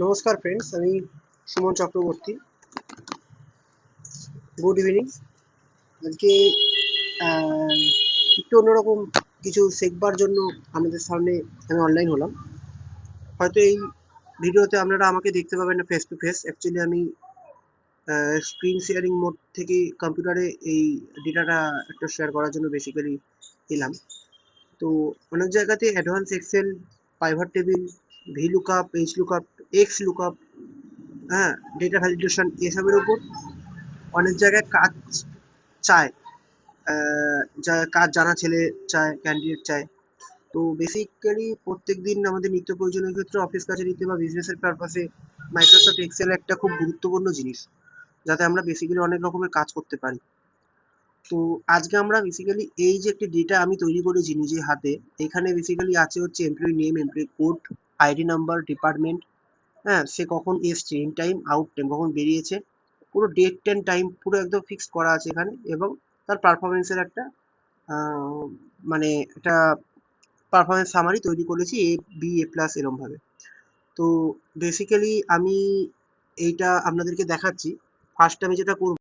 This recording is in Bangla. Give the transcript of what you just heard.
নমস্কার ফ্রেন্ডস, আমি সুমন চক্রবর্তী। Good evening. আজকে আহ, একটু অন্যরকম কিছু শেখবার জন্য আমাদের সামনে আমি অনলাইন হলাম। হয়তো এই ভিডিওতে আপনারা আমাকে দেখতে পাবেন না ফেস টু ফেস। অ্যাকচুয়ালি আমি স্ক্রিন শেয়ারিং মোড থেকে কম্পিউটারে এই ডেটাটা একটা শেয়ার করার জন্য বেসিক্যালি এলাম। তো অনেক জায়গাতে advance Excel, pivot table, V lookup, H lookup, X lookup, হ্যাঁ, ডেটা ভ্যালিডেশন এসবের উপর অনেক জায়গায় কাজ চায়। যা কাজ জানা ছেলে চায়, ক্যান্ডিডেট চায়। তো বেসিক্যালি প্রত্যেকদিন আমাদের নিত্য প্রয়োজনীয় ক্ষেত্রে অফিস কাছারিতে বা বিজনেসের পারপাসে মাইক্রোসফট এক্সেল একটা খুব গুরুত্বপূর্ণ জিনিস, যাতে আমরা বেসিক্যালি অনেক রকমের কাজ করতে পারি। তো আজকে আমরা বেসিক্যালি এই যে একটি ডেটা আমি তৈরি করেছি নিজে হাতে, এখানে বেসিক্যালি আছে হচ্ছে employee name, employee code, ID number, department, হ্যাঁ, সে কখন এসছে, ইন টাইম, আউট টাইম, কখন বেরিয়েছে, পুরো ডেট এন্ড টাইম পুরো একদম ফিক্স করা আছে এখানে। এবং তার পারফরমেন্সের একটা আহ, মানে একটা পারফরমেন্স সামারি তৈরি করেছি, এ বি এ প্লাস এরম ভাবে। তো বেসিক্যালি আমি এইটা আপনাদেরকে দেখাচ্ছি। ফার্স্ট আমি যেটা করব,